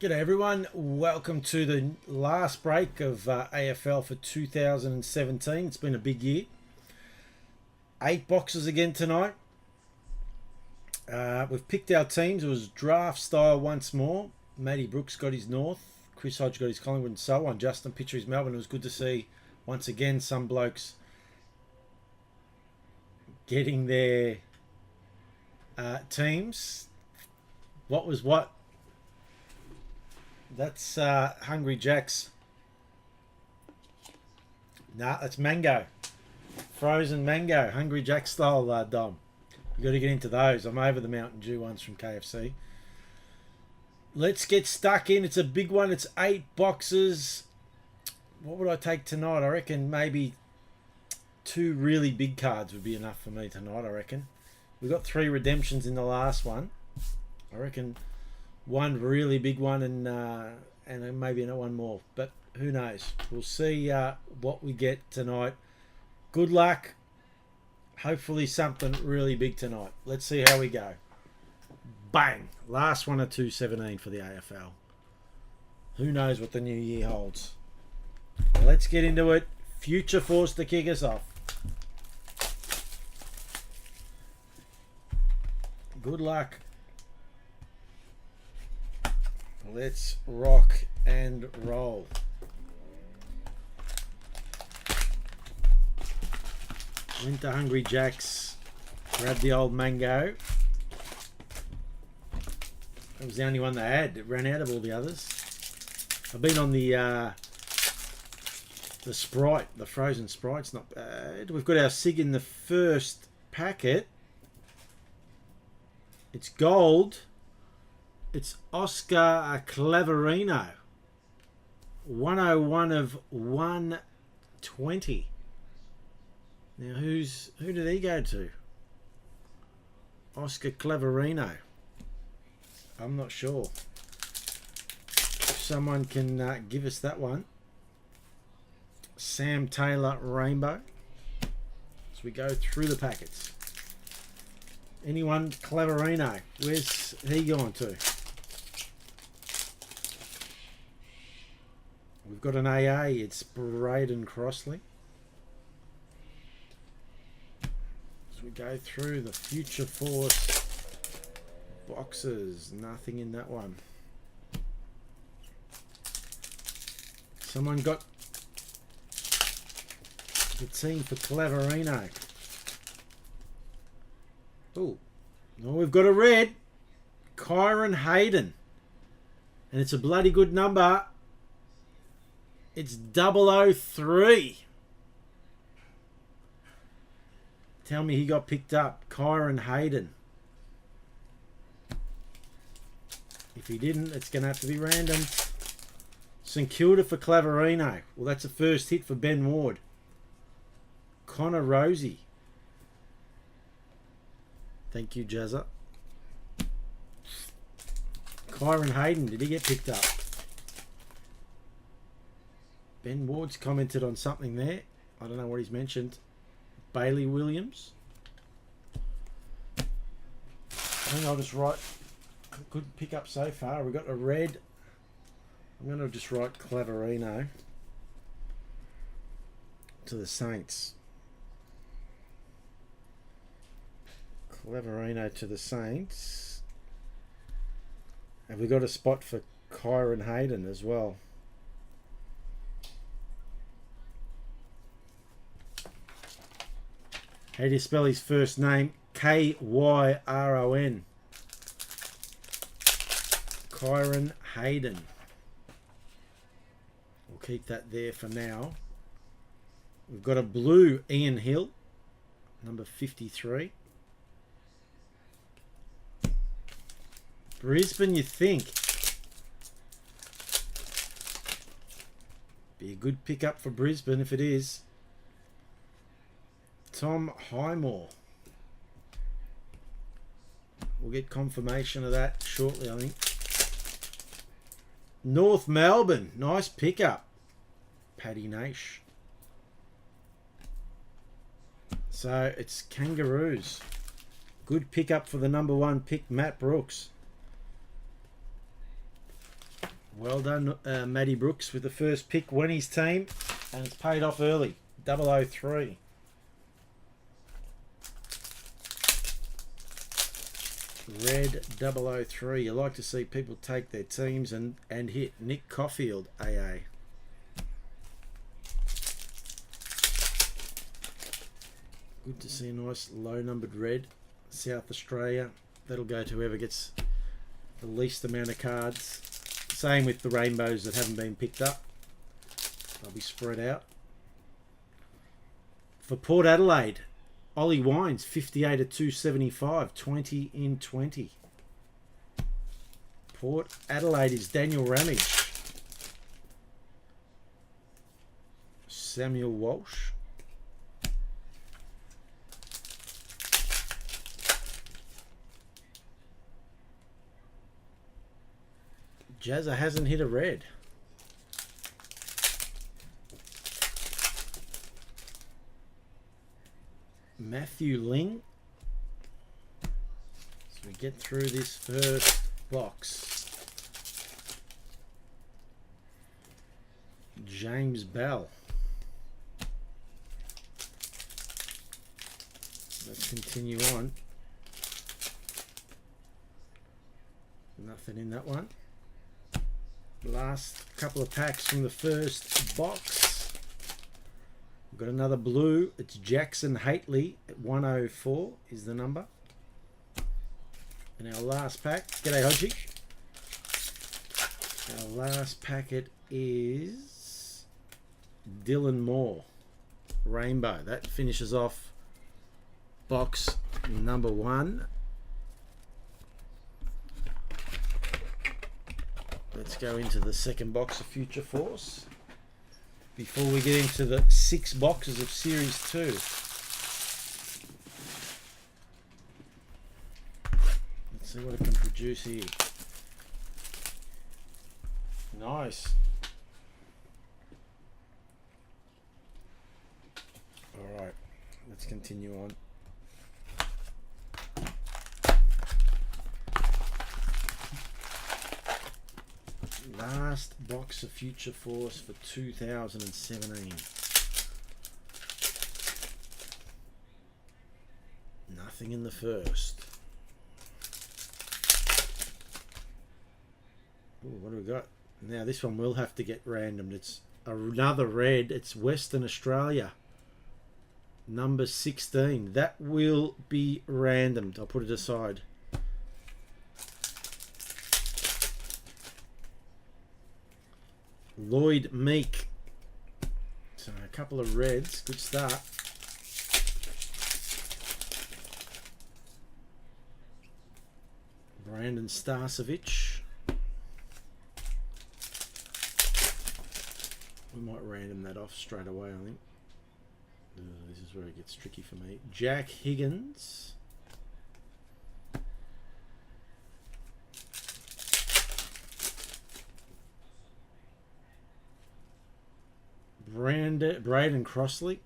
G'day everyone, welcome to the last break of AFL for 2017. It's been a big year. 8 boxes again tonight. We've picked our teams. It was draft style once more. Matty Brooks got his North, Chris Hodge got his Collingwood and so on. Justin Pitcher his Melbourne. It was good to see once again some blokes getting their teams. What was what? That's Hungry Jack's. Nah, that's mango. Frozen mango. Hungry Jack style, Dom. You got to get into those. I'm over the Mountain Dew ones from KFC. Let's get stuck in. It's a big one. It's 8 boxes. What would I take tonight? I reckon maybe 2 really big cards would be enough for me tonight, I reckon. We've got 3 redemptions in the last one. I reckon one really big one and maybe one more, but who knows. We'll see what we get tonight. Good luck. Hopefully something really big tonight. Let's see how we go. Bang. Last one of 217 for the AFL. Who knows what the new year holds. Let's get into it. Future Force to kick us off. Good luck. Let's rock and roll. Went to Hungry Jack's, grabbed the old mango. That was the only one they had. It ran out of all the others. I've been on the Sprite, the frozen Sprite's not bad. We've got our Sig in the first packet. It's gold. It's Oscar Claverino. 101 of 120. Now, who did he go to? Oscar Claverino. I'm not sure. If someone can give us that one. Sam Taylor Rainbow. As we go through the packets. Anyone Claverino? Where's he gone to? We've got an AA. It's Braden Crossley. As we go through the Future Force boxes, nothing in that one. Someone got the team for Claverino. Oh, no, we've got a red. Kyron Hayden. And it's a bloody good number. It's 003. Tell me he got picked up. Kyron Hayden. If he didn't, it's going to have to be random. St Kilda for Claverino. Well, that's a first hit for Ben Ward. Connor Rosie. Thank you, Jazza. Kyron Hayden, did he get picked up? Ben Ward's commented on something there. I don't know what he's mentioned. Bailey Williams. I think I'll just write. Good pick up so far. We've got a red. I'm going to just write Claverino to the Saints. Claverino to the Saints. Have we got a spot for Kyron Hayden as well? How do you spell his first name? Kyron. Kyron Hayden. We'll keep that there for now. We've got a blue Ian Hill, number 53. Brisbane, you think? Be a good pickup for Brisbane if it is. Tom Highmore. We'll get confirmation of that shortly, I think. North Melbourne. Nice pickup. Paddy Naish. So it's Kangaroos. Good pickup for the number 1 pick, Matt Brooks. Well done, Matty Brooks, with the first pick when his team, and it's paid off early. 003. Red 003. You like to see people take their teams and hit. Nick Caulfield, AA. Good to see a nice low-numbered red. South Australia. That'll go to whoever gets the least amount of cards. Same with the rainbows that haven't been picked up. They'll be spread out. For Port Adelaide, Ollie Wines, 58 of 275, 20 in 20. Port Adelaide is Daniel Ramage. Samuel Walsh. Jazza hasn't hit a red. Matthew Ling. So we get through this first box. James Bell. Let's continue on. Nothing in that one. Last couple of packs from the first box. We've got another blue. It's Jackson Haitley at 104 is the number. And our last pack. G'day, Hodgie. Our last packet is Dylan Moore. Rainbow. That finishes off box number 1. Let's go into the second box of Future Force before we get into the 6 boxes of Series 2. Let's see what it can produce here. Nice. Alright, let's continue on. Last box of Future Force for 2017. Nothing in the first. Ooh, what do we got? Now this one will have to get random. It's another red. It's Western Australia. Number 16. That will be random. I'll put it aside. Lloyd Meek. So a couple of reds. Good start. Brandon Starcevich. We might random that off straight away, I think. This is where it gets tricky for me. Jack Higgins. Braden Crossley.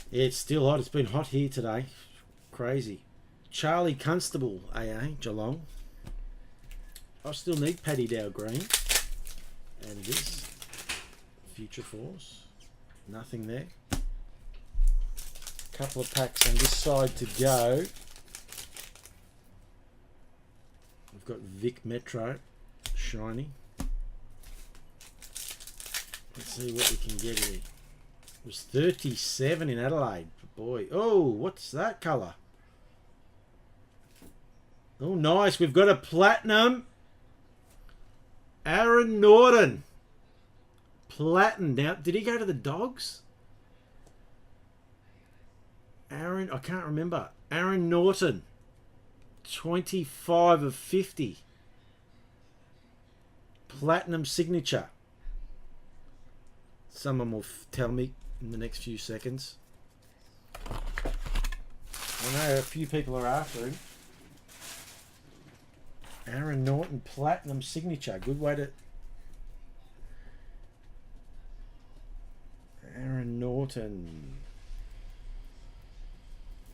Yeah, it's still hot. It's been hot here today. Crazy. Charlie Constable, AA, Geelong. I still need Paddy Dow Green. And it is Future Force. Nothing there. Couple of packs on this side to go. We've got Vic Metro. Shiny. Let's see what we can get here. It was 37 in Adelaide. Boy. Oh, what's that colour? Oh, nice. We've got a platinum. Aaron Norton. Platinum. Now, did he go to the Dogs? Aaron, I can't remember. Aaron Norton. 25 of 50. Platinum signature. Someone will tell me in the next few seconds. I know a few people are after him. Aaron Norton Platinum signature. Good way to... Aaron Norton.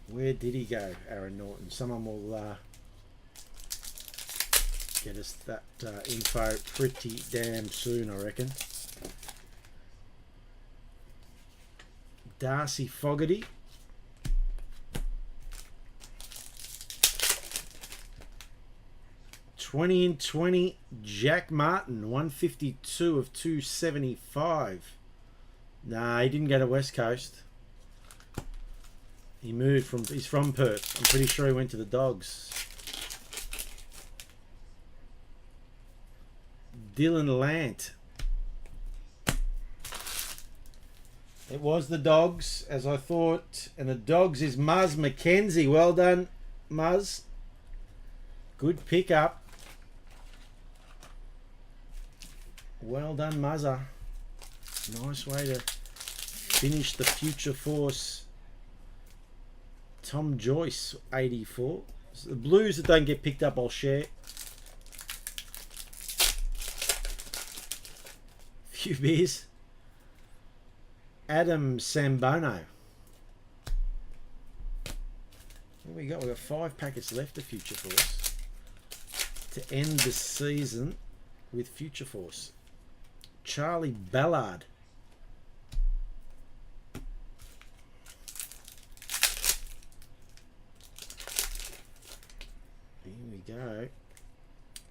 Where did he go, Aaron Norton? Someone will get us that info pretty damn soon, I reckon. Darcy Fogarty. $20 in 20, Jack Martin, 152 of 275. Nah, he didn't go to West Coast. He moved from, he's from Perth. I'm pretty sure he went to the Dogs. Dylan Lant. It was the Dogs, as I thought. And the Dogs is Muzz McKenzie. Well done, Muzz. Good pickup. Well done, Muzzer. Nice way to finish the Future Force. Tom Joyce, 84. So the blues that don't get picked up, I'll share. Few beers. Adam Sambono. What we got? We've got 5 packets left of Future Force to end the season with Future Force. Charlie Ballard. Here we go.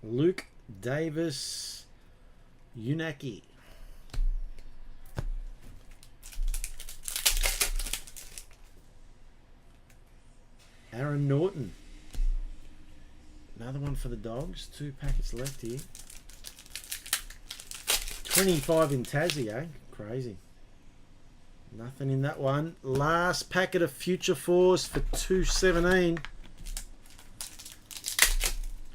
Luke Davis Unaki. Aaron Norton. Another one for the Dogs. 2 packets left here. 25 in Tassie, eh? Crazy. Nothing in that one. Last packet of Future Force for 217.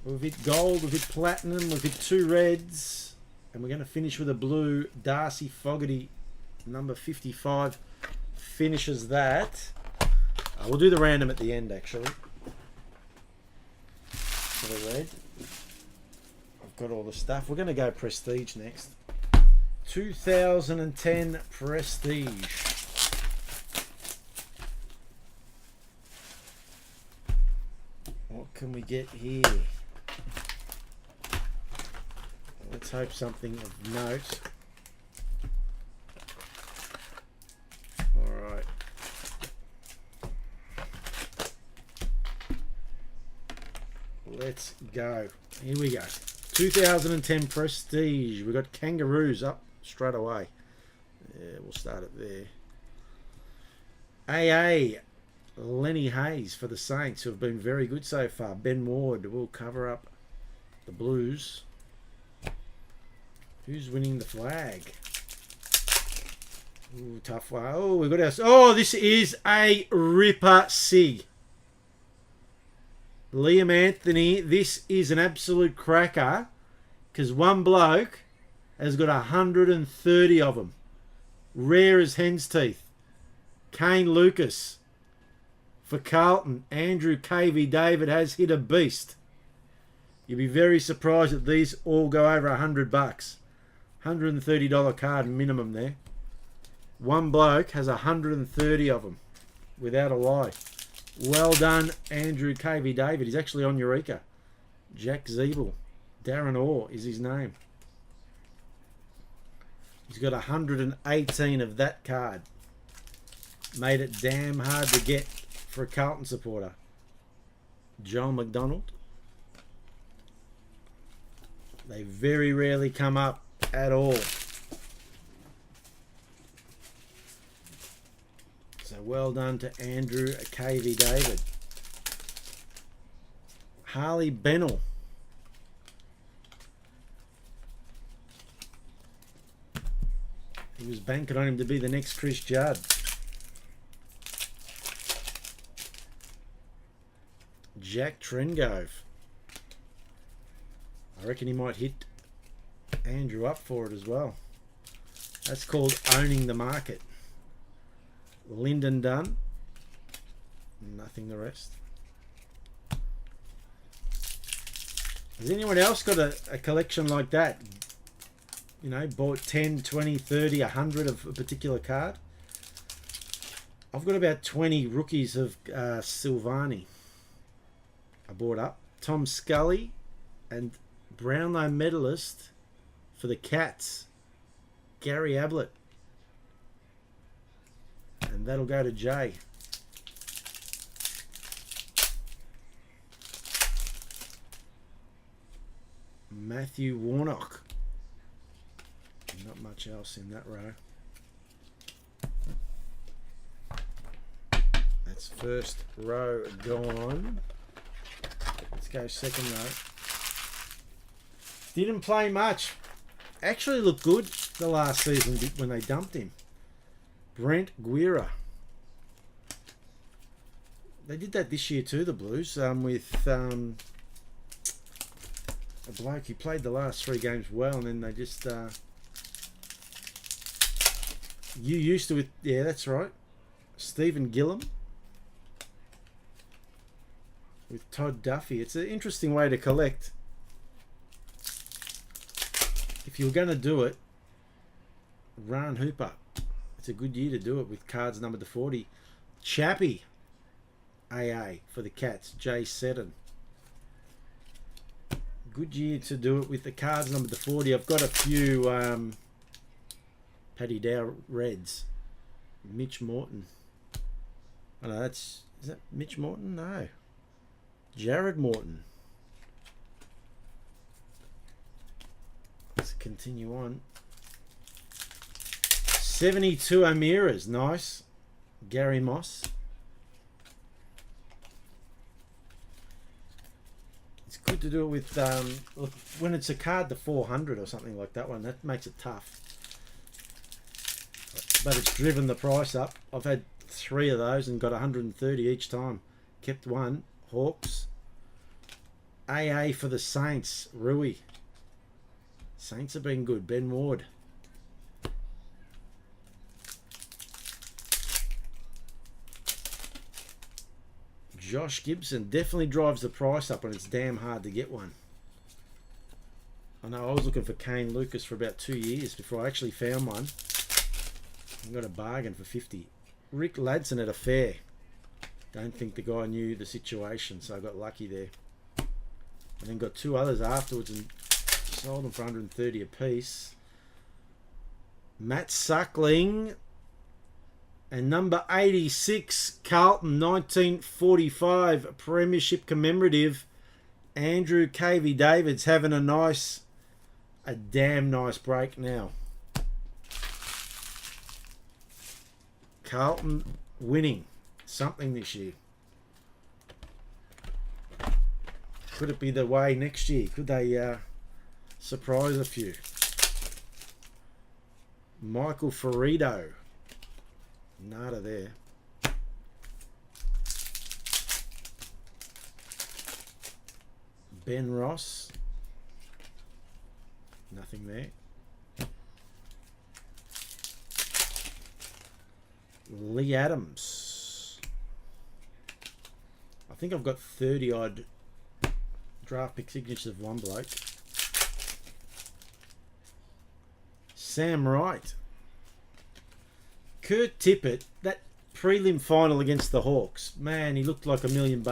We've hit gold, we've hit platinum, we've hit 2 reds. And we're going to finish with a blue. Darcy Fogarty, number 55, finishes that. We'll do the random at the end, actually. For the red. I've got all the stuff. We're going to go Prestige next. 2010 Prestige. What can we get here? Let's hope something of note. Alright. Let's go. Here we go. 2010 Prestige. We've got Kangaroos up straight away. Yeah, we'll start it there. AA Lenny Hayes for the Saints, who have been very good so far. Ben Ward will cover up the Blues. Who's winning the flag? Ooh, tough one. Oh, we've got our... Oh, this is a ripper sig. Liam Anthony, this is an absolute cracker, because one bloke has got 130 of them. Rare as hen's teeth. Kane Lucas. For Carlton, Andrew KV David has hit a beast. You'll be very surprised that these all go over $100. $130 card minimum there. One bloke has 130 of them, without a lie. Well done, Andrew KV David. He's actually on Eureka. Jack Zeeble. Darren Orr is his name. He's got 118 of that card. Made it damn hard to get for a Carlton supporter. John McDonald. They very rarely come up at all. So well done to Andrew KV David. Harley Bennell. He was banking on him to be the next Chris Judd. Jack Trengove. I reckon he might hit Andrew up for it as well. That's called owning the market. Lyndon Dunn. Nothing the rest. Has anyone else got a collection like that? You know, bought 10, 20, 30, 100 of a particular card. I've got about 20 rookies of Silvani. I bought up. Tom Scully and Brownlow medalist for the Cats, Gary Ablett. And that'll go to Jay. Matthew Warnock. Not much else in that row. That's first row gone. Let's go second row. Didn't play much. Actually looked good the last season when they dumped him. Brent Guira. They did that this year too, the Blues, with a bloke who played the last 3 games well, and then they just... you used to it. Yeah, that's right. Stephen Gillum. With Todd Duffy. It's an interesting way to collect. If you're going to do it, Ron Hooper. It's a good year to do it with cards numbered to 40. Chappie. AA for the Cats. Jay Seddon. Good year to do it with the cards numbered to 40. I've got a few Paddy Dow Reds. Mitch Morton. Oh no, is that Mitch Morton? No. Jared Morton. Let's continue on. 72 Amiras. Nice. Gary Moss. It's good to do it with look, when it's a card to 400 or something like that one. That makes it tough. But it's driven the price up. I've had 3 of those and got 130 each time. Kept one. Hawks. AA for the Saints. Rui. Saints have been good. Ben Ward. Josh Gibson definitely drives the price up, and it's damn hard to get one. I know I was looking for Kane Lucas for about 2 years before I actually found one. I got a bargain for 50. Rick Ladson at a fair. Don't think the guy knew the situation, so I got lucky there. And then got 2 others afterwards and sold them for 130 a piece. Matt Suckling. And number 86, Carlton, 1945 Premiership Commemorative. Andrew Cavey Davids having a damn nice break now. Carlton winning something this year. Could it be the way next year? Could they surprise a few? Michael Ferrito. Nada there. Ben Ross. Nothing there. Lee Adams. I think I've got 30 odd draft pick signatures of one bloke. Sam Wright. Kurt Tippett, that prelim final against the Hawks, man, he looked like $1 million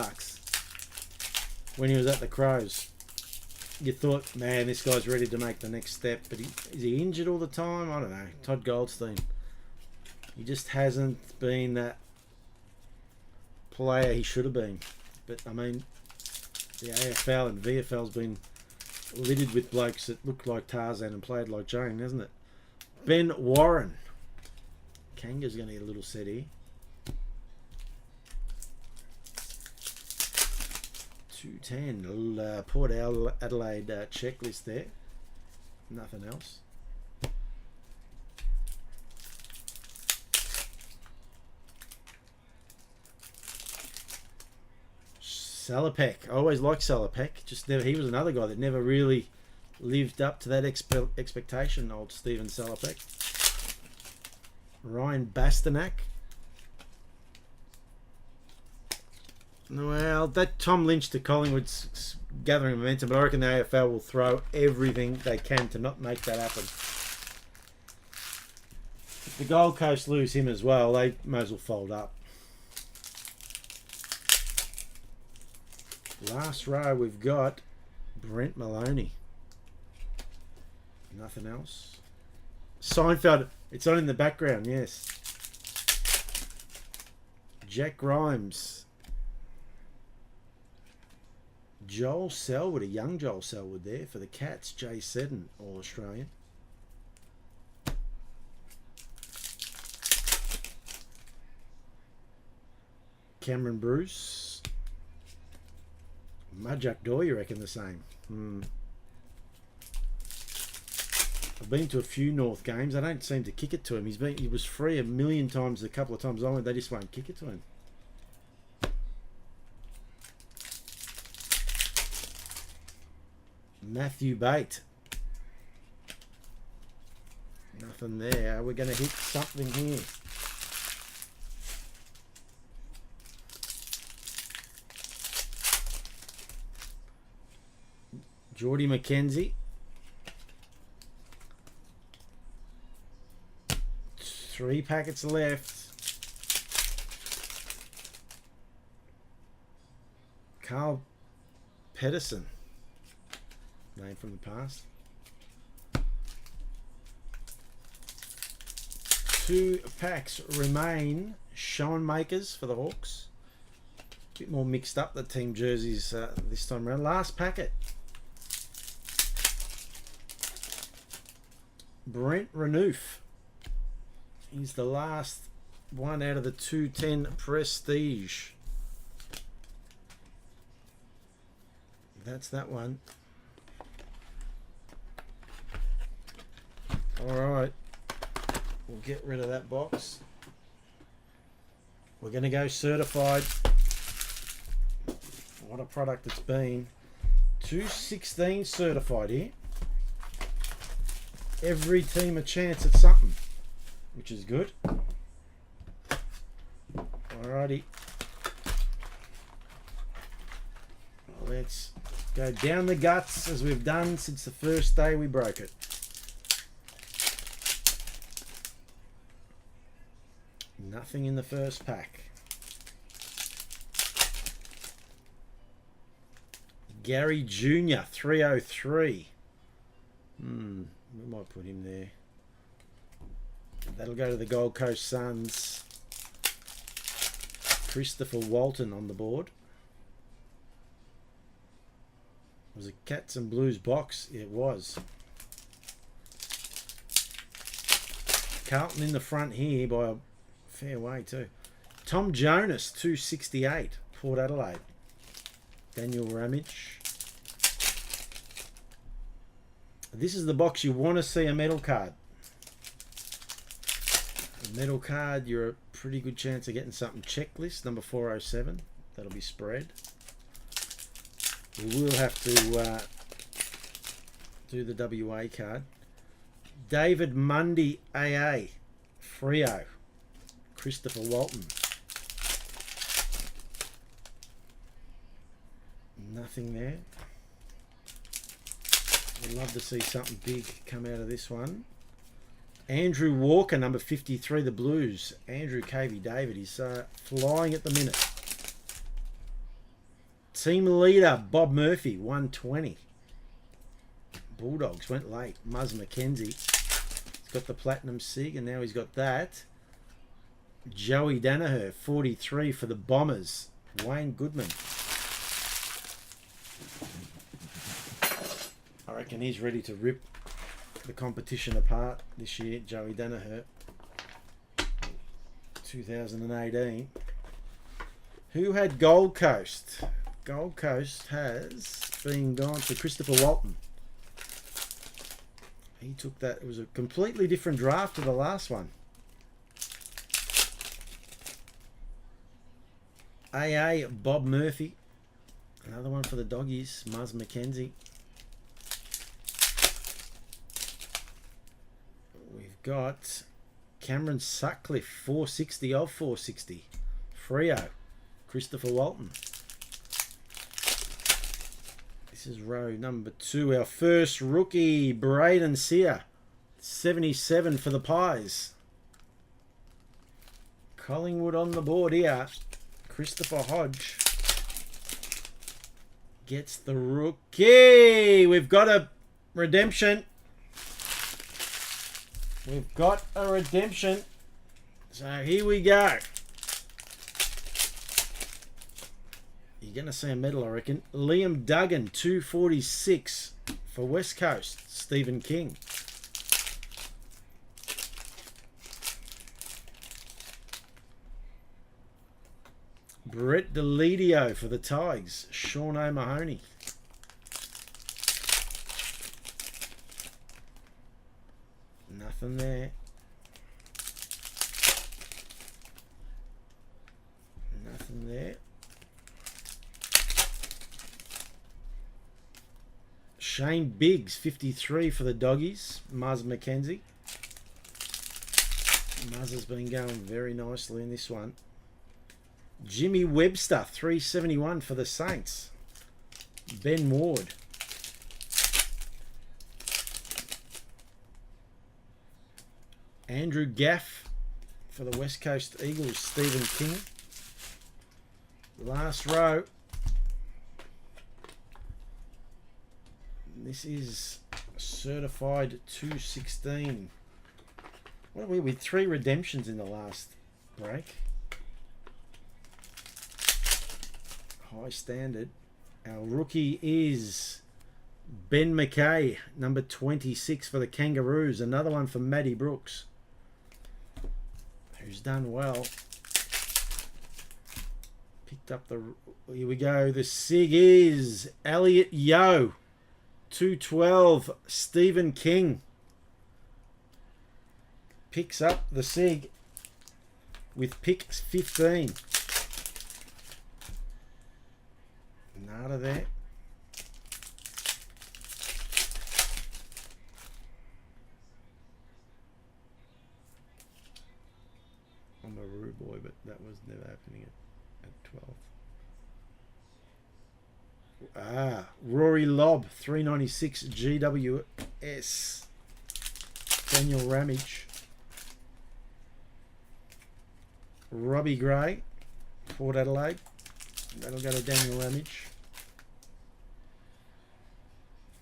when he was at the Crows. You thought, man, this guy's ready to make the next step, but is he injured all the time? I don't know. Todd Goldstein. He just hasn't been that player he should have been. But, I mean, the AFL and VFL's been littered with blokes that looked like Tarzan and played like Jane, hasn't it? Ben Warren. Kanga's going to get a little set here. 210. Port Adelaide checklist there. Nothing else. Salopek. I always liked Salopek. Just never. He was another guy that never really lived up to that expectation. Old Stephen Salopek. Ryan Bastanak. Well, that Tom Lynch to Collingwood's gathering momentum, but I reckon the AFL will throw everything they can to not make that happen. If the Gold Coast lose him as well, they may as well fold up. Last row, we've got Brent Maloney. Nothing else. Seinfeld. It's on in the background, yes. Jack Grimes. Joel Selwood, a young Joel Selwood there for the Cats. Jay Seddon, All Australian. Cameron Bruce. Majak Dor, you reckon the same? I've been to a few North games. I don't seem to kick it to him. He was free a million times. A couple of times I went, they just won't kick it to him. Matthew Bate. Nothing there. We're going to hit something here. Geordie McKenzie. 3 packets left. Carl Pedersen. Name from the past. 2 packs remain. Sean Makers for the Hawks. A bit more mixed up, the team jerseys this time around. Last packet. Brent Renouf. He's the last one out of the 210 Prestige. That's that one. Alright. We'll get rid of that box. We're going to go certified. What a product it's been. 216 certified here. Every team a chance at something, which is good. Alrighty. Let's go down the guts as we've done since the first day we broke it. Nothing in the first pack. Gary Jr. 303. We might put him there. That'll go to the Gold Coast Suns. Christopher Walton on the board. Was it Cats and Blues box? It was. Carlton in the front here by a fair way too. Tom Jonas, 268. Port Adelaide. Daniel Ramage. This is the box you want to see a medal card. A medal card, you're a pretty good chance of getting something. Checklist, number 407. That'll be spread. We will have to do the WA card. David Mundy, AA. Freo. Christopher Walton. Nothing there. I'd love to see something big come out of this one. Andrew Walker, number 53, the Blues. Andrew KV David, he's flying at the minute. Team leader, Bob Murphy, 120. Bulldogs went late. Muzz McKenzie. He's got the Platinum Sig, and now he's got that. Joey Danaher, 43 for the Bombers. Wayne Goodman. I reckon he's ready to rip the competition apart this year. Joey Danaher, 2018. Who had Gold Coast? Gold Coast has been gone to Christopher Walton. He took that. It was a completely different draft to the last one. AA Bob Murphy. Another one for the Doggies. Muzz McKenzie. We've got Cameron Sutcliffe, 460 of 460. Freo. Christopher Walton. This is row number 2. Our first rookie, Braden Sear. 77 for the Pies. Collingwood on the board here. Christopher Hodge gets the rookie. We've got a redemption. We've got a redemption. So here we go. You're going to see a medal, I reckon. Liam Duggan, 246 for West Coast. Stephen King. Brett Deledio for the Tigers. Sean O'Mahony. Nothing there. Nothing there. Shane Biggs, 53 for the Doggies. Muzz McKenzie. Muzz has been going very nicely in this one. Jimmy Webster, 371 for the Saints. Ben Ward. Andrew Gaff for the West Coast Eagles. Stephen King. Last row. This is certified 216. What are we with? 3 redemptions in the last break. High standard. Our rookie is Ben McKay, number 26 for the Kangaroos. Another one for Matty Brooks, who's done well. Picked up the... Here we go. The SIG is Elliot Yeo, 212. Stephen King picks up the SIG with pick 15. Nada there. I'm a rude boy, but that was never happening at 12. Rory Lobb, 396 GWS. Daniel Ramage. Robbie Gray, Port Adelaide. That'll go to Daniel Ramage.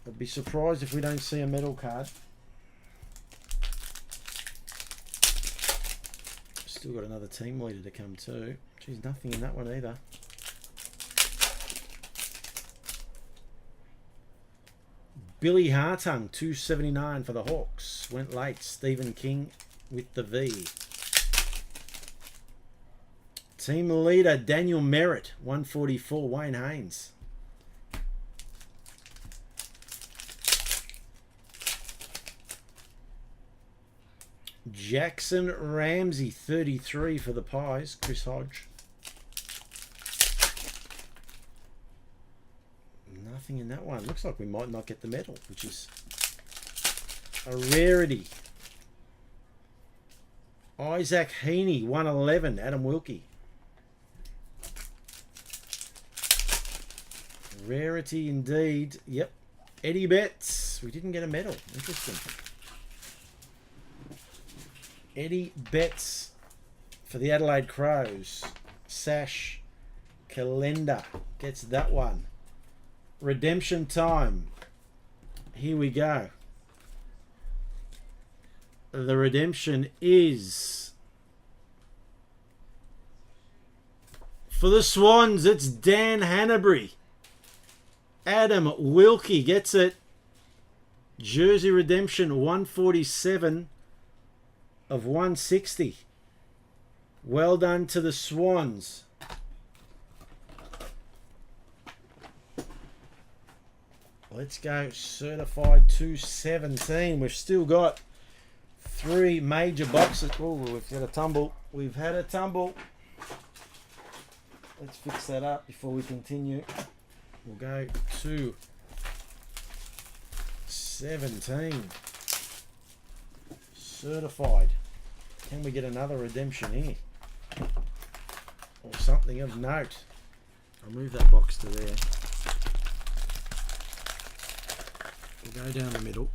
I'd be surprised if we don't see a medal card. Still got another team leader to come too. Geez, nothing in that one either. Billy Hartung, 279 for the Hawks. Went late. Stephen King with the V. Team leader Daniel Merritt, 144. Wayne Haynes. Jackson Ramsey, 33 for the Pies. Chris Hodge. Nothing in that one. Looks like we might not get the medal, which is a rarity. Isaac Heaney, 111. Adam Wilkie. Rarity indeed. Yep. Eddie Betts. We didn't get a medal. Interesting. Eddie Betts for the Adelaide Crows. Sash Calendar gets that one. Redemption time. Here we go. The redemption is for the Swans. It's Dan Hanbury. Adam Wilkie gets it. Jersey redemption 147 of 160. Well done to the Swans. Let's go certified 217. We've still got 3 major boxes. Oh, we've had a tumble. We've had a tumble. Let's fix that up before we continue. We'll go to 17. Certified. Can we get another redemption here? Or something of note? I'll move that box to there. We'll go down the middle.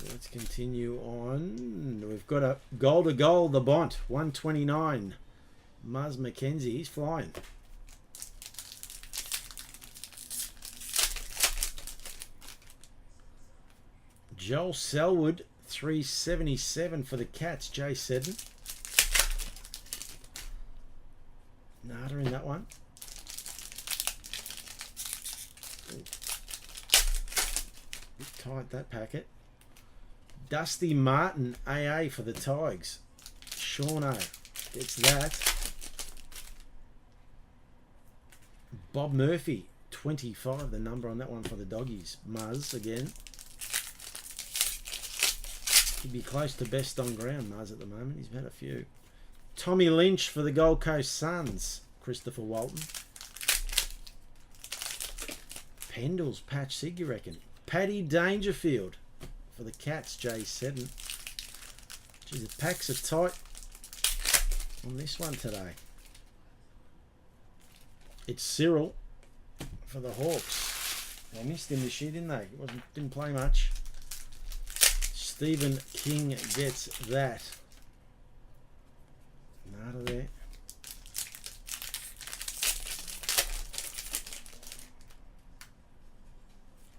Let's continue on. We've got a goal to goal, the Bont, 129. Muzz McKenzie, he's flying. Joel Selwood, 377 for the Cats. Jay Seddon. Nada in that one. Ooh. Bit tight, that packet. Dusty Martin, AA for the Tigers. Shauno gets that. Bob Murphy, 25, the number on that one for the Doggies. Muzz again. He'd be close to best on ground, Muzz, at the moment. He's had a few. Tommy Lynch for the Gold Coast Suns. Christopher Walton. Pendles, Patch Sig, you reckon? Paddy Dangerfield for the Cats. Jay Seddon. Geez, the packs are tight on this one today. It's Cyril for the Hawks. They missed him this year, didn't they? Didn't play much. Stephen King gets that. Nada there.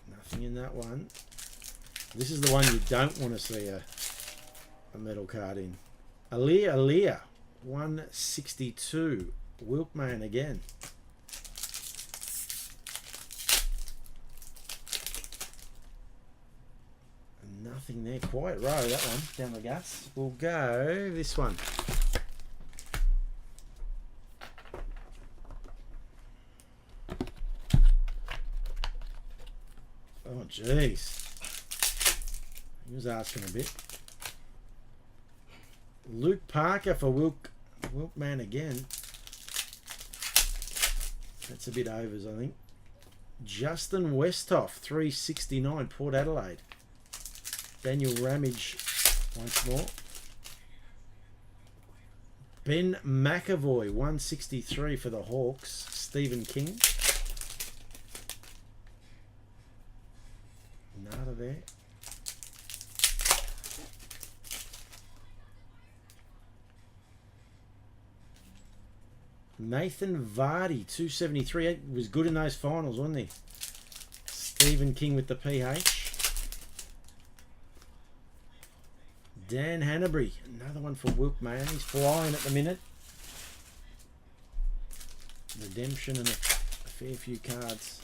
Nothing in that one. This is the one you don't want to see a metal card in. Aaliyah, 162. Wilkman again. Nothing there. Quiet row, that one. Down the guts. We'll go this one. Oh, jeez. He was asking a bit. Luke Parker for Wilkman again. That's a bit overs, I think. Justin Westhoff, 369, Port Adelaide. Daniel Ramage once more. Ben McAvoy, 163 for the Hawks. Stephen King. Nada there. Nathan Vardy, 273. He was good in those finals, wasn't he? Stephen King with the PH. Dan Hanbury, another one for Wilkman. He's flying at the minute. Redemption and a fair few cards.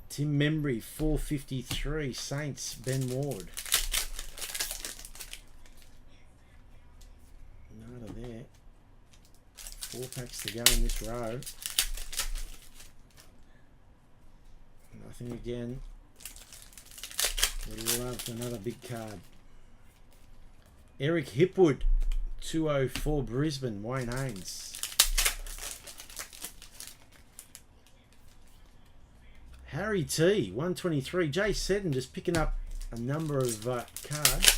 Tim Membry, 453. Saints, Ben Ward. Nada there. 4 packs to go in this row. Nothing again. Would love another big card. Eric Hipwood, 204 Brisbane. Wayne Haynes. Harry T, 123. Jay Seddon just picking up a number of cards.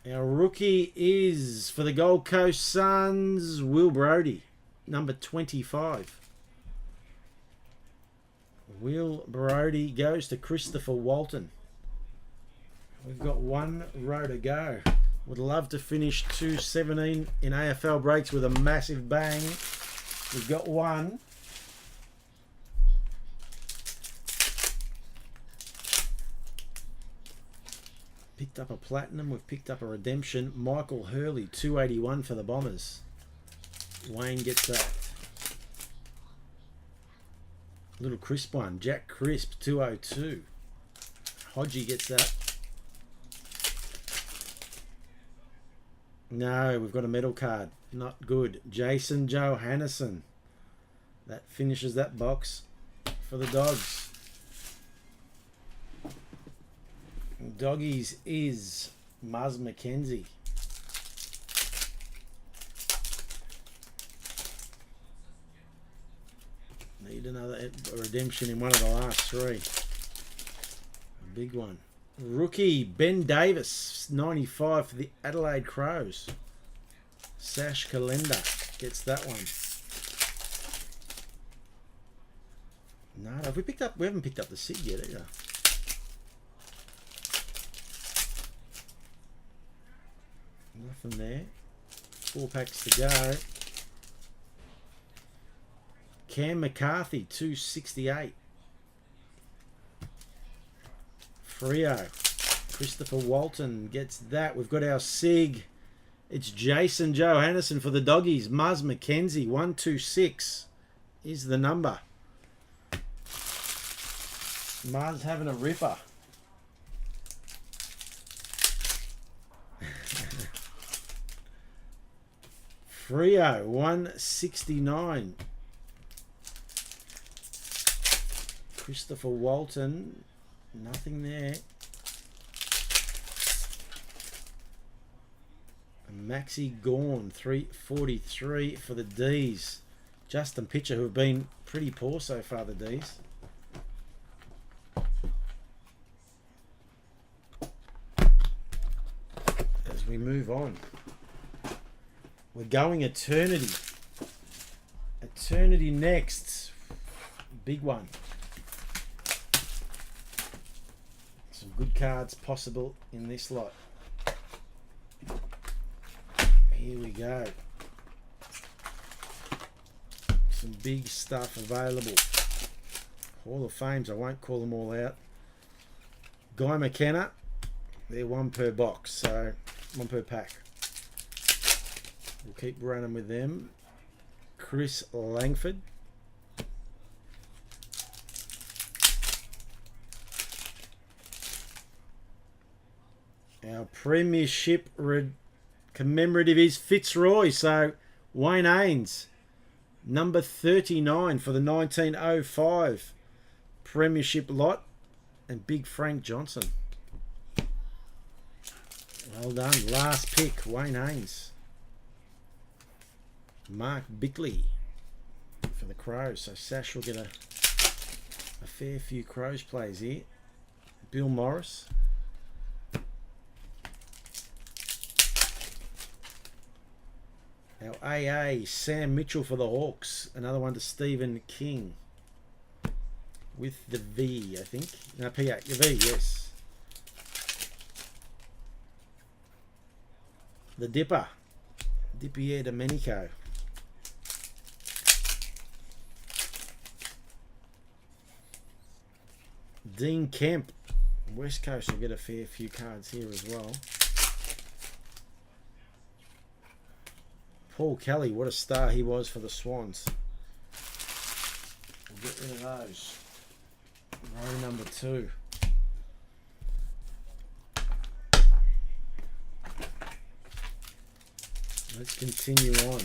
Our rookie is for the Gold Coast Suns, Will Brodie, number 25. Will Brodie goes to Christopher Walton. We've got one row to go. Would love to finish 217 in AFL breaks with a massive bang. We've got one. Picked up a platinum. We've picked up a redemption. Michael Hurley, 281 for the Bombers. Wayne gets that. Little crisp one. Jack Crisp, 202. Hodgie gets that. No, we've got a medal card. Not good. Jason Johannesson. That finishes that box for the Dogs. Doggies is Muzz McKenzie. Need another redemption in one of the last three. A big one. Rookie Ben Davis, 95 for the Adelaide Crows. Sash Kalenda gets that one. No, have we picked up? We haven't picked up the Sig yet either. Nothing there. 4 packs to go. Cam McCarthy, 268. Frio. Christopher Walton gets that. We've got our SIG. It's Jason Johannesson for the Doggies. Muzz McKenzie, 126 is the number. Muzz having a ripper. Frio, 169. Christopher Walton, nothing there. Maxi Gorn, 343 for the D's. Justin Pitcher, who have been pretty poor so far, the D's. As we move on, we're going eternity. Eternity next. Big one. Some good cards possible in this lot. Here we go. Some big stuff available. Hall of Fames, I won't call them all out. Guy McKenna, they're one per box, so one per pack. We'll keep running with them. Chris Langford. Our premiership commemorative is Fitzroy, so Wayne Haynes, number 39 for the 1905 premiership lot, and Big Frank Johnson. Well done. Last pick, Wayne Haynes. Mark Bickley for the Crows, so Sash will get a fair few Crows plays here. Bill Morris. Our AA, Sam Mitchell for the Hawks. Another one to Stephen King. With the V, I think. No, PA. The V, yes. The Dipper. Dippier Domenico. Dean Kemp. West Coast will get a fair few cards here as well. Paul Kelly, what a star he was for the Swans. We'll get rid of those. Row number 2. Let's continue on.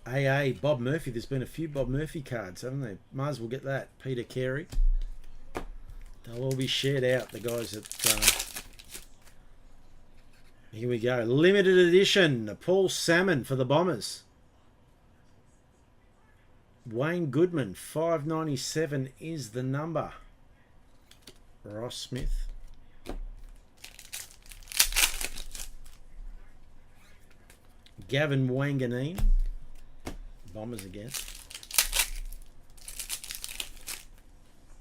AA, Bob Murphy. There's been a few Bob Murphy cards, haven't there? Might as well get that. Peter Carey. They'll all be shared out, the guys that... Here we go. Limited edition. Paul Salmon for the Bombers. Wayne Goodman. 597 is the number. Ross Smith. Gavin Wanganeen. Bombers again.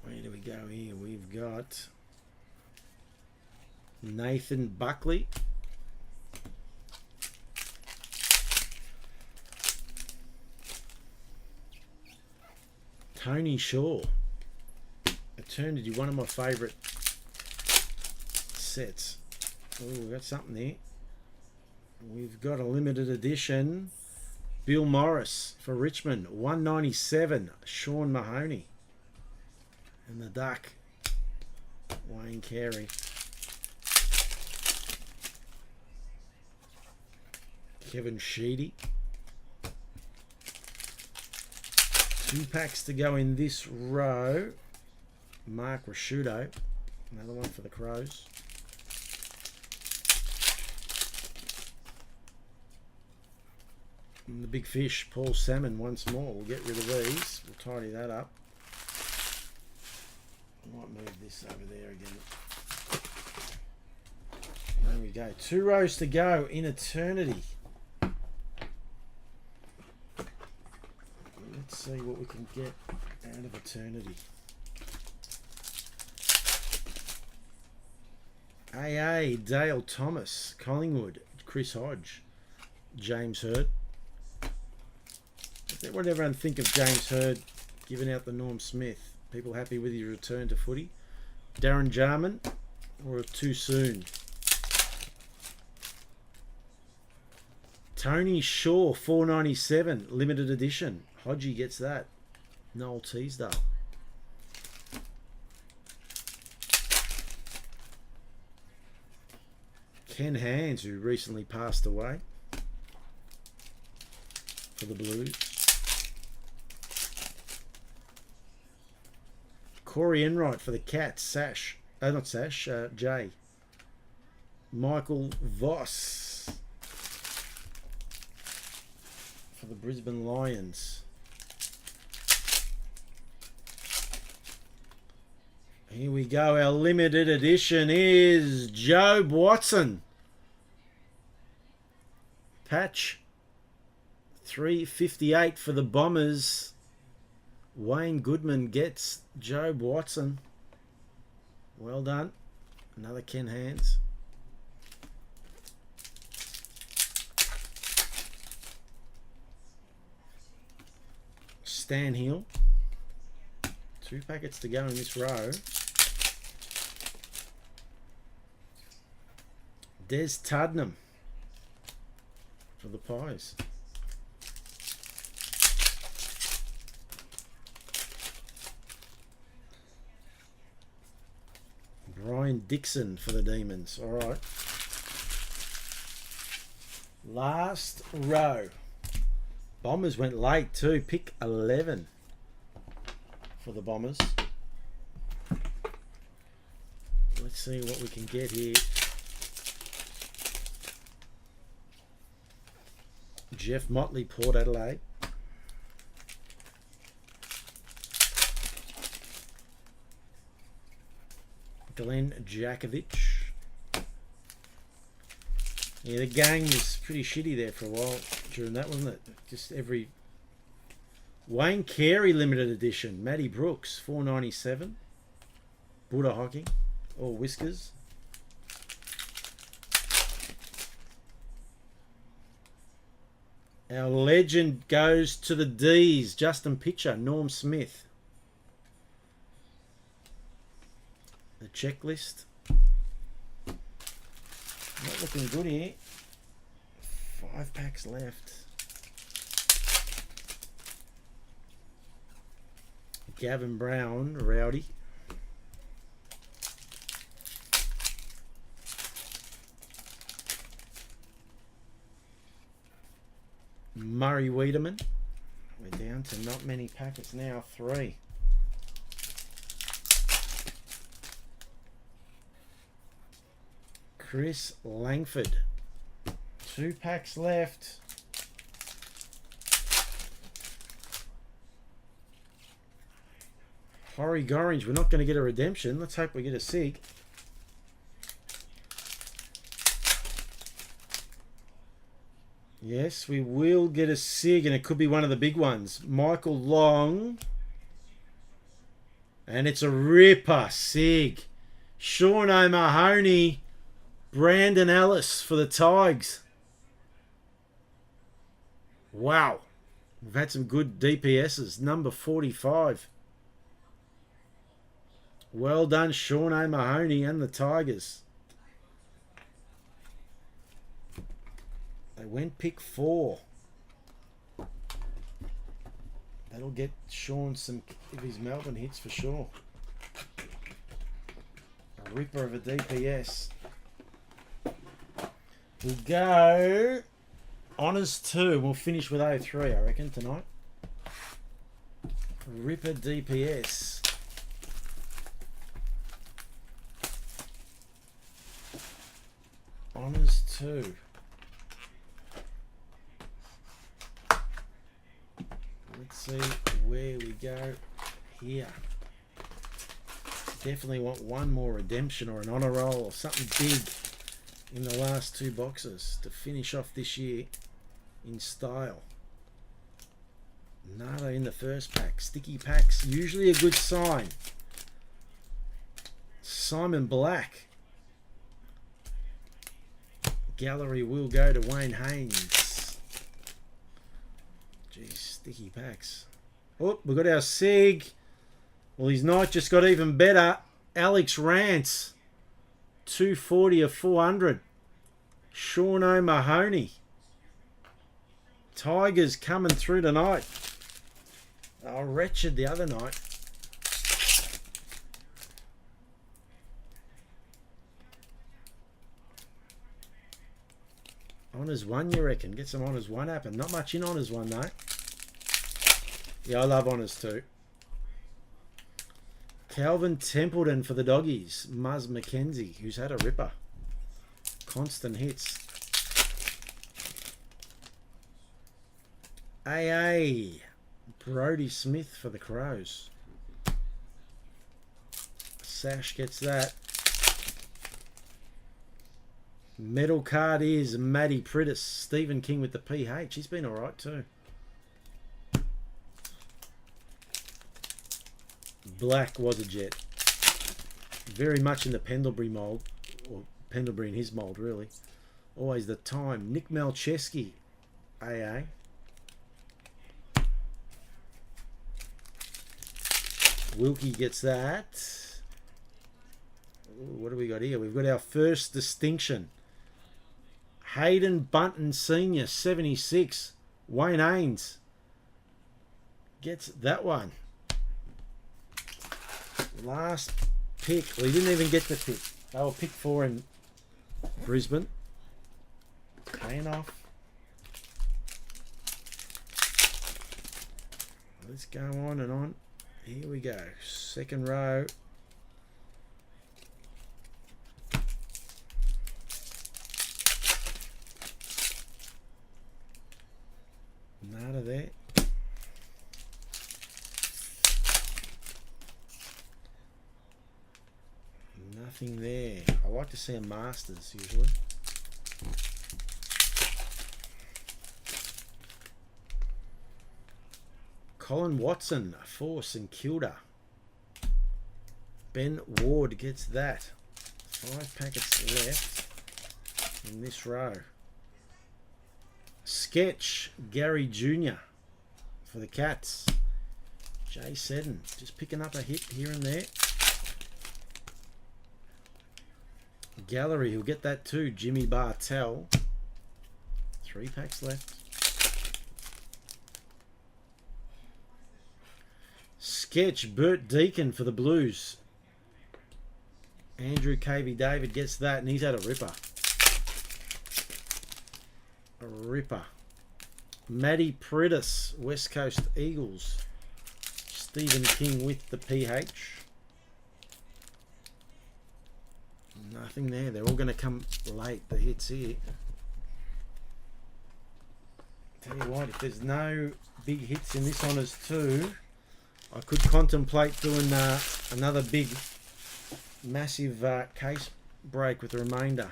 Where do we go here? We've got Nathan Buckley. Tony Shaw. Eternity, one of my favourite sets. Oh, we've got something there. We've got a limited edition. Bill Morris for Richmond. 197. Sean Mahoney. And the Duck. Wayne Carey. Kevin Sheedy. 2 packs to go in this row. Mark Rasciuto. Another one for the Crows. And the Big Fish, Paul Salmon once more. We'll get rid of these. We'll tidy that up. I might move this over there again. There we go. 2 rows to go in Eternity. Let's see what we can get out of Eternity. AA, Dale Thomas, Collingwood, Chris Hodge, James Hurd. What did everyone think of James Hurd giving out the Norm Smith? People happy with his return to footy? Darren Jarman, or too soon? Tony Shaw, 497, limited edition. Hodgie gets that. Noel Teasdale. Ken Hands, who recently passed away for the Blues. Corey Enright for the Cats. Sash. Not Sash. Jay. Michael Voss for the Brisbane Lions. Here we go. Our limited edition is Jobe Watson. Patch. 358 for the Bombers. Wayne Goodman gets Jobe Watson. Well done. Another Ken Hands. Stan Hill. 2 packets to go in this row. Des Tuddenham for the Pies. Brian Dixon for the Demons. All right. Last row. Bombers went late too. Pick 11 for the Bombers. Let's see what we can get here. Jeff Motley, Port Adelaide. Glenn Jakovic. Yeah, the gang was pretty shitty there for a while during that, wasn't it? Just every... Wayne Carey limited edition. Matty Brooks, 497. Buddha Hockey. All whiskers. Our legend goes to the D's. Justin Pitcher, Norm Smith. The checklist. Not looking good here. 5 packs left. Gavin Brown, Rowdy. Murray Wiedemann. We're down to not many packets now. 3. Chris Langford. 2 packs left. Horry Gorringe. We're not going to get a redemption. Let's hope we get a SIG. Yes, we will get a SIG, and it could be one of the big ones. Michael Long. And it's a ripper SIG. Sean O'Mahony. Brandon Ellis for the Tigers. Wow. We've had some good DPSs. Number 45. Well done, Sean O'Mahony and the Tigers. They went pick 4. That'll get Sean some of his Melbourne hits for sure. A ripper of a DPS. We'll go Honours 2. We'll finish with 03, I reckon, tonight. Ripper DPS. Honours 2. Let's see where we go here. Definitely want one more redemption or an honour roll or something big in the last 2 boxes to finish off this year in style. Nada in the first pack. Sticky packs, usually a good sign. Simon Black. Gallery will go to Wayne Haynes. Geez, sticky packs. Oh, we've got our SIG. Well, his night just got even better. Alex Rance, 240 of 400. Sean O'Mahony. Tigers coming through tonight. Oh, wretched the other night. Honours 1, you reckon? Get some Honours 1 happen. Not much in Honours 1, though. Yeah, I love Honours 2. Calvin Templeton for the Doggies. Muzz McKenzie, who's had a ripper. Constant hits. AA. Brodie Smith for the Crows. Sash gets that. Medal card is Matty Prittis. Stephen King with the PH. He's been alright too. Black was a jet. Very much in the Pendlebury mould. Or Pendlebury in his mould, really. Always the time. Nick Malcheski. AA. Wilkie gets that. Ooh, what do we got here? We've got our first distinction. Hayden Bunton Sr., 76. Wayne Haynes gets that one. Last pick. Well, he didn't even get the pick. They were pick 4 in Brisbane. Paying off. Let's go on and on. Here we go. Second row. Nada there. Nothing there. I like to see a Masters usually. Colin Watson for St Kilda. Ben Ward gets that. 5 packets left in this row. Sketch Gary Jr. for the Cats. Jay Seddon just picking up a hit here and there. Gallery, he'll get that too. Jimmy Bartell. 3 packs left. Sketch Bert Deacon for the Blues. Andrew KV David gets that, and he's had a ripper. A ripper. Matty Prittis, West Coast Eagles. Stephen King with the PH. Nothing there. They're all going to come late, the hits here. Tell you what, if there's no big hits in this Honours 2, I could contemplate doing another big, massive case break with the remainder.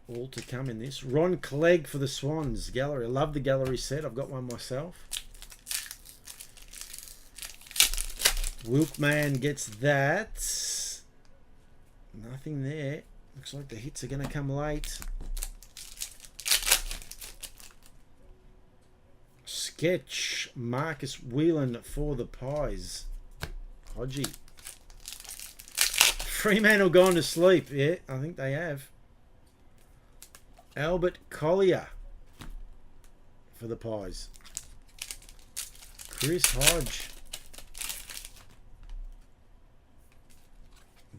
All to come in this. Ron Clegg for the Swans. Gallery. I love the gallery set. I've got one myself. Wilkman gets that. Nothing there. Looks like the hits are going to come late. Sketch Marcus Whelan for the Pies. Hodgie. Fremantle gone to sleep. Yeah, I think they have. Albert Collier for the Pies. Chris Hodge.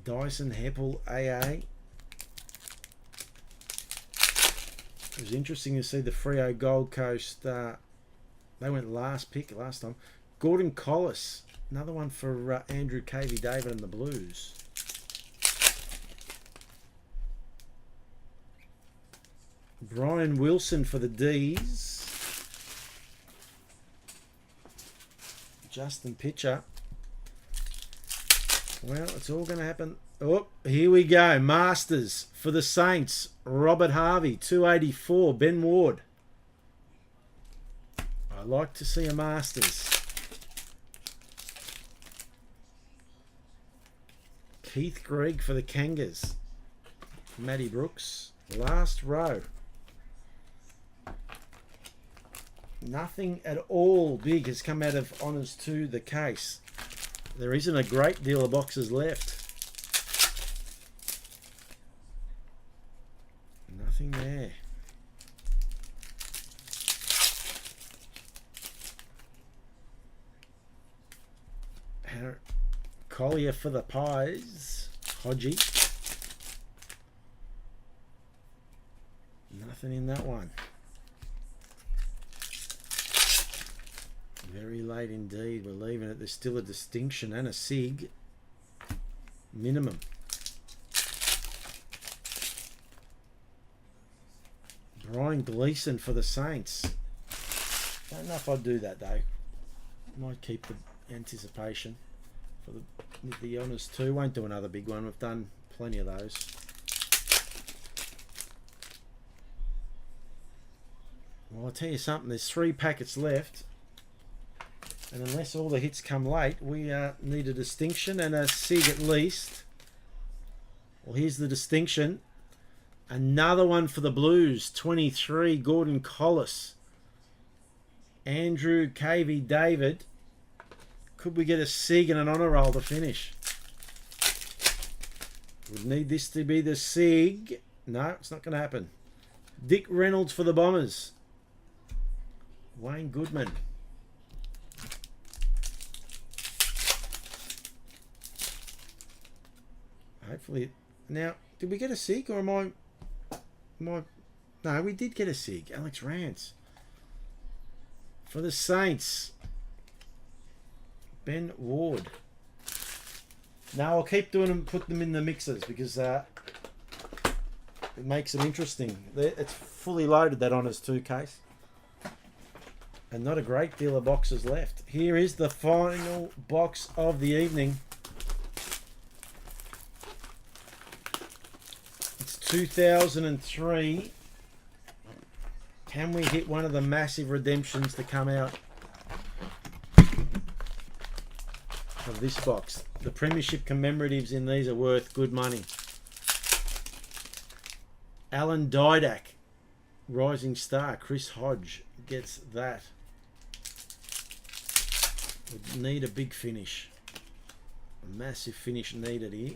Dyson Heppel AA. It was interesting to see the Freo Gold Coast. They went last pick last time. Gordon Collis. Another one for Andrew KV David and the Blues. Brian Wilson for the D's. Justin Pitcher. Well, it's all going to happen. Oh, here we go. Masters for the Saints. Robert Harvey, 284. Ben Ward. I like to see a Masters. Keith Gregg for the Kangas. Matty Brooks. Last row. Nothing at all big has come out of Honours 2, the case. There isn't a great deal of boxes left. Nothing there. Collier for the Pies. Hodgie. Nothing in that one. Very late indeed. We're leaving it. There's still a distinction and a SIG. Minimum. Brian Gleeson for the Saints. Don't know if I'd do that though. Might keep the anticipation for the Honours 2. Won't do another big one. We've done plenty of those. Well, I'll tell you something. There's 3 packets left. And unless all the hits come late, we need a distinction and a SIG at least. Well, here's the distinction. Another one for the Blues. 23, Gordon Collis. Andrew Cavey David. Could we get a SIG and an honour roll to finish? Would need this to be the SIG. No, it's not going to happen. Dick Reynolds for the Bombers. Wayne Goodman. Hopefully. Now, did we get a SIG or am I... No, we did get a SIG. Alex Rance. For the Saints. Ben Ward. Now I'll keep doing them, put them in the mixers because it makes them interesting. It's fully loaded, that Honours 2 case. And not a great deal of boxes left. Here is the final box of the evening. It's 2003. Can we hit one of the massive redemptions to come out of this box? The Premiership commemoratives in these are worth good money. Alan Didak, Rising Star. Chris Hodge gets that. Would need a big finish. A massive finish needed here.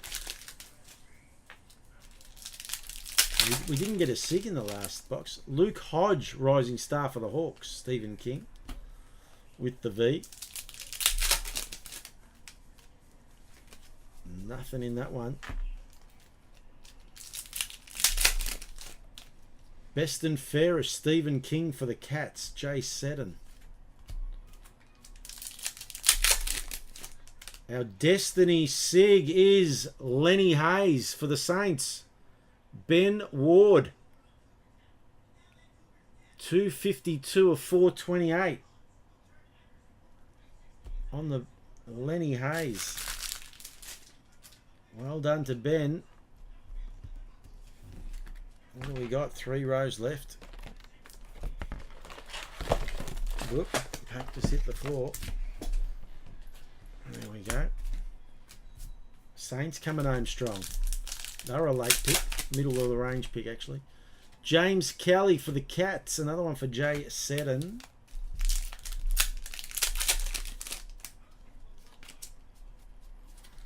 We didn't get a SIG in the last box. Luke Hodge, Rising Star for the Hawks. Stephen King with the V. Nothing in that one. Best and fairest, Stephen King for the Cats. Jay Seddon. Our Destiny SIG is Lenny Hayes for the Saints. Ben Ward. 252 of 428. On the Lenny Hayes. Well done to Ben. What do we got? 3 rows left. Whoop. Pack just hit the floor. There we go. Saints coming home strong. They were a late pick. Middle of the range pick, actually. James Kelly for the Cats. Another one for Jay Seddon.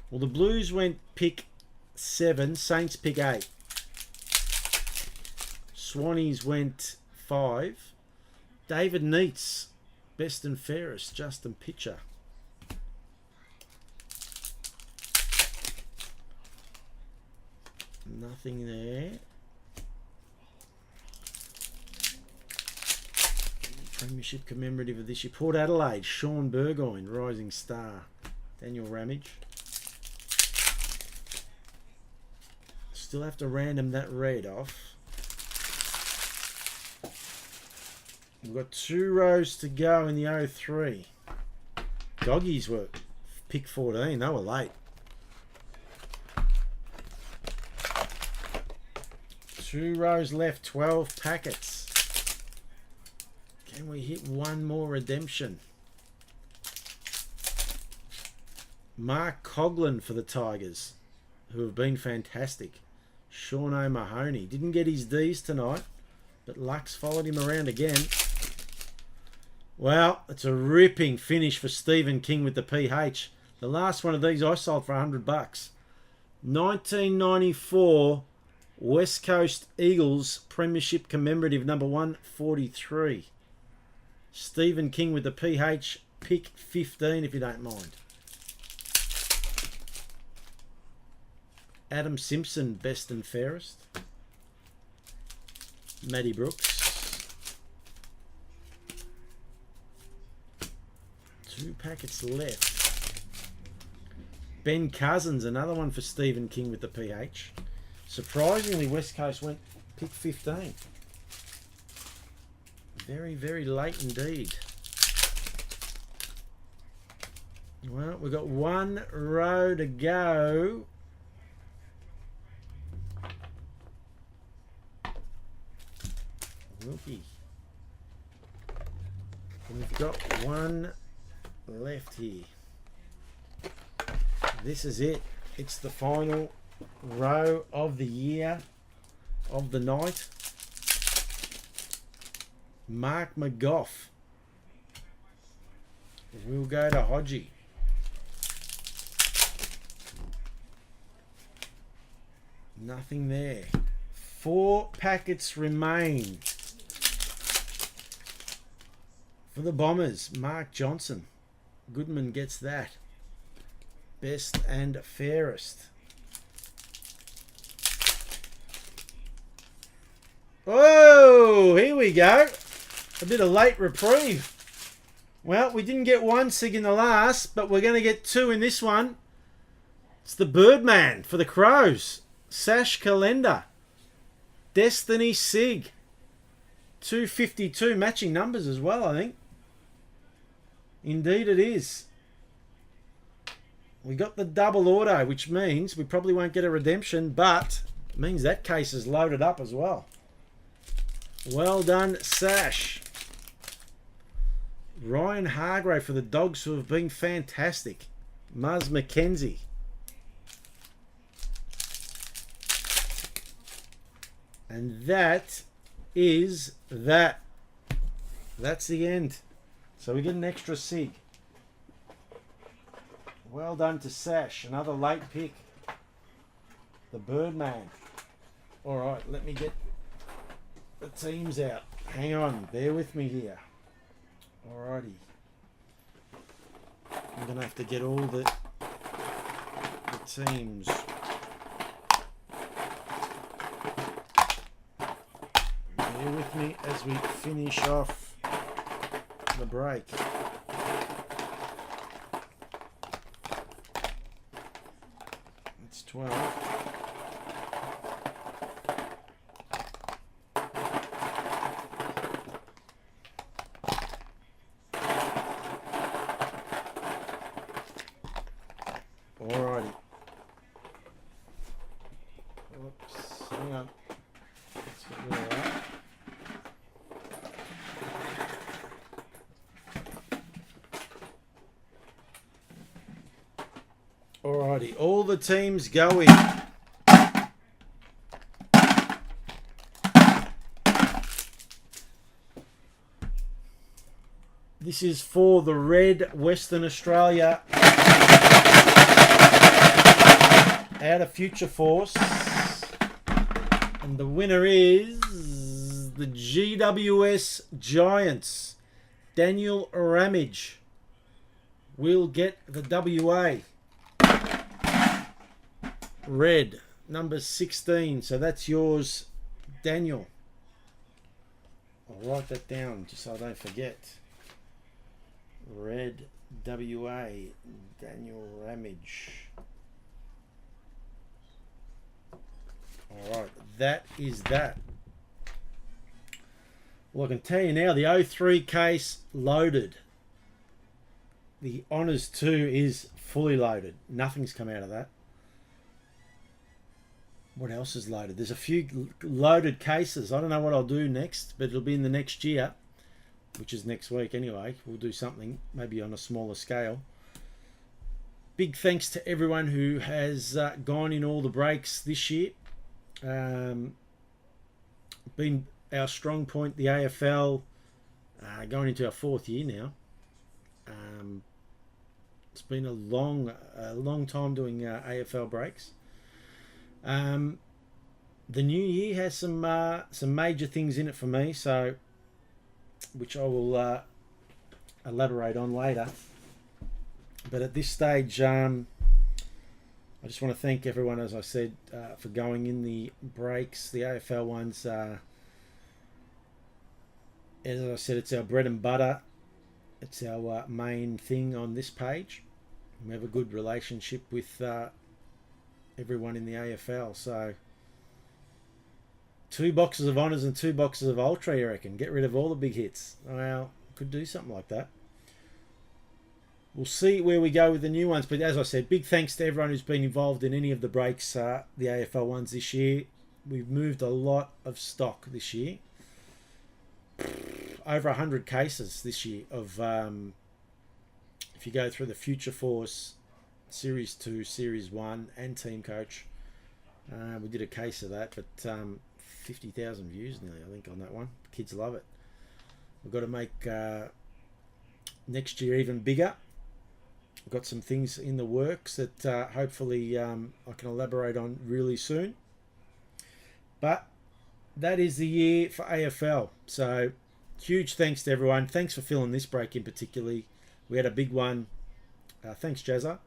Well, the Blues went pick 7. Saints pick 8. Swannies went 5. David Neitz. Best and fairest. Justin Pitcher. Nothing there. Premiership commemorative of this year. Port Adelaide. Sean Burgoyne. Rising Star. Daniel Ramage. Still have to random that red off. We've got 2 rows to go in the 03. Doggies were pick 14. They were late. 2 rows left, 12 packets. Can we hit one more redemption? Mark Coughlin for the Tigers, who have been fantastic. Sean O'Mahony. Didn't get his D's tonight, but Lux followed him around again. Well, it's a ripping finish for Stephen King with the PH. The last one of these I sold for $100. 1994 West Coast Eagles Premiership Commemorative number 143. Stephen King with the PH, pick 15 if you don't mind. Adam Simpson, best and fairest. Matty Brooks. 2 packets left. Ben Cousins, another one for Stephen King with the PH. Surprisingly, West Coast went pick 15. Very, very late indeed. Well, we've got 1 row to go. Wilkie. And we've got 1 left here. This is it. It's the final row of the year, of the night. Mark McGough. We'll go to Hodgie. Nothing there. 4 packets remain. For the Bombers, Mark Johnson. Goodman gets that. Best and fairest. Oh, here we go. A bit of late reprieve. Well, we didn't get 1 sig in the last, but we're going to get 2 in this one. It's the Birdman for the Crows. Sash Calendar. Destiny Sig. 252 matching numbers as well, I think. Indeed it is. We got the double auto, which means we probably won't get a redemption, but it means that case is loaded up as well. Well done, Sash. Ryan Hargrave for the Dogs, who have been fantastic. Muzz McKenzie. And that is that. That's the end. So we get an extra sig. Well done to Sash. Another late pick. The Birdman. Alright, let me get the teams out. Hang on. Bear with me here. Alrighty. I'm going to have to get all the teams. Bear with me as we finish off the break. It's 12. Alrighty. Oops, hang on. Let's get rid of that. Alrighty, all the teams going. This is for the red Western Australia out of Future Force. And the winner is the GWS Giants. Daniel Ramage will get the WA. Red, number 16. So that's yours, Daniel. I'll write that down just so I don't forget. Red, WA, Daniel Ramage. Alright, that is that. Well, I can tell you now, the 03 case loaded. The Honours 2 is fully loaded. Nothing's come out of that. What else is loaded? There's a few loaded cases. I don't know what I'll do next, but it'll be in the next year, which is next week anyway. We'll do something maybe on a smaller scale. Big thanks to everyone who has gone in all the breaks this year. Been our strong point, the AFL, going into our 4th year now. It's been a long time doing AFL breaks. The new year has some major things in it for me, so which I will elaborate on later. But at this stage, I just want to thank everyone, as I said, for going in the breaks. The AFL ones, as I said, it's our bread and butter. It's our main thing on this page. We have a good relationship with everyone in the AFL. So 2 boxes of honours and 2 boxes of ultra, you reckon? Get rid of all the big hits. Well, could do something like that. We'll see where we go with the new ones. But as I said, big thanks to everyone who's been involved in any of the breaks, the AFL ones this year. We've moved a lot of stock this year. Over 100 cases this year of, if you go through the Future Force, Series 2, Series 1 and Team Coach. We did a case of that, but 50,000 views nearly, I think, on that one. Kids love it. We've got to make next year even bigger. We've got some things in the works that hopefully I can elaborate on really soon. But that is the year for AFL. So huge thanks to everyone. Thanks for filling this break in particularly. We had a big one. Thanks, Jazza.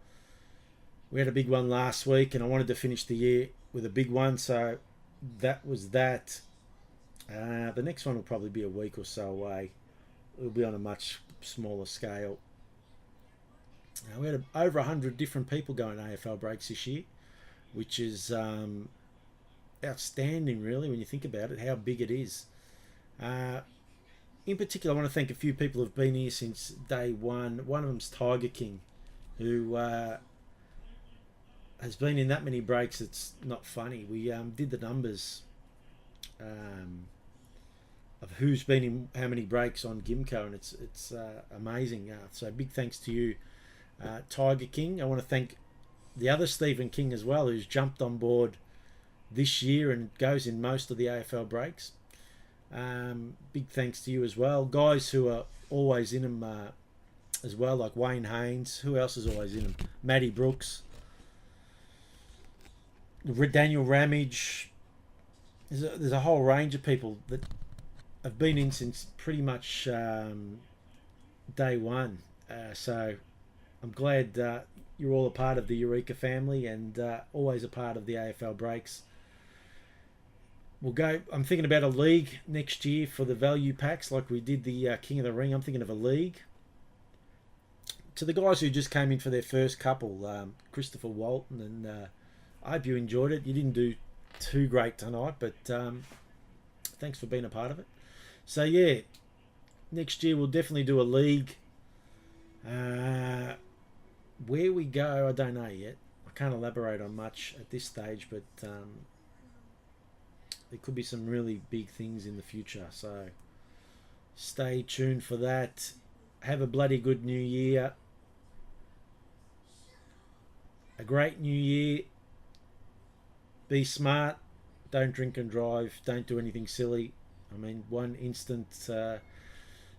We had a big one last week, and I wanted to finish the year with a big one. So that was that. The next one will probably be a week or so away. It'll be on a much smaller scale. We had over 100 different people going AFL breaks this year, which is outstanding, really, when you think about it, how big it is. In particular, I want to thank a few people who've been here since day one. One of them's Tiger King, who has been in that many breaks, it's not funny. We did the numbers of who's been in how many breaks on Gimco, and it's amazing. So big thanks to you, Tiger King. I want to thank the other Stephen King as well, who's jumped on board this year and goes in most of the AFL breaks. Big thanks to you as well. Guys who are always in them as well, like Wayne Haynes. Who else is always in them? Matty Brooks. Daniel Ramage. There's a whole range of people that have been in since pretty much day one. So I'm glad you're all a part of the Eureka family and always a part of the AFL breaks. We'll go. I'm thinking about a league next year for the value packs, like we did the King of the Ring. I'm thinking of a league. To the guys who just came in for their first couple, Christopher Walton, and I hope you enjoyed it. You didn't do too great tonight, but thanks for being a part of it. So yeah, next year we'll definitely do a league. Where we go, I don't know yet. I can't elaborate on much at this stage, but there could be some really big things in the future. So stay tuned for that. Have a bloody good new year. A great new year. Be smart. Don't drink and drive. Don't do anything silly. I mean, one instant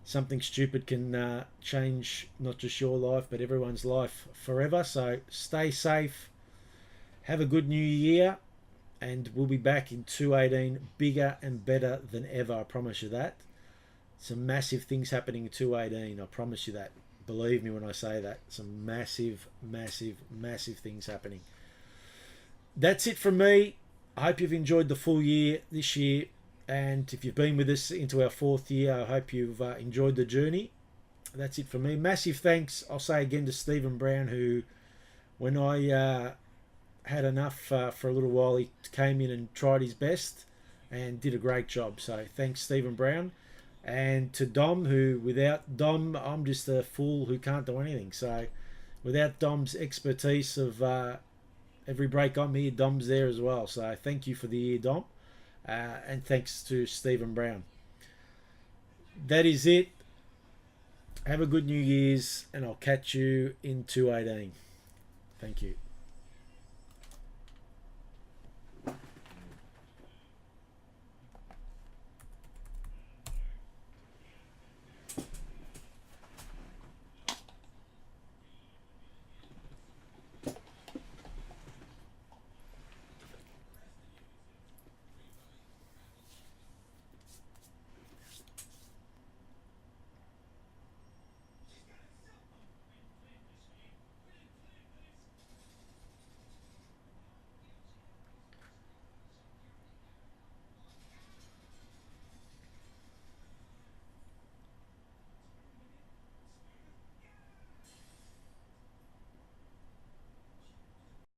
something stupid can change not just your life, but everyone's life forever. So stay safe. Have a good new year. And we'll be back in 2018 bigger and better than ever. I promise you that. Some massive things happening in 2018. I promise you that. Believe me when I say that. Some massive, massive, massive things happening. That's it from me. I hope you've enjoyed the full year this year. And if you've been with us into our 4th year, I hope you've enjoyed the journey. That's it from me. Massive thanks, I'll say again, to Stephen Brown, who, when I had enough for a little while, he came in and tried his best and did a great job. So thanks, Stephen Brown. And to Dom, who, without Dom, I'm just a fool who can't do anything. So without Dom's expertise of every break I'm here, Dom's there as well. So thank you for the year, Dom. And thanks to Stephen Brown. That is it. Have a good New Year's, and I'll catch you in 2018. Thank you.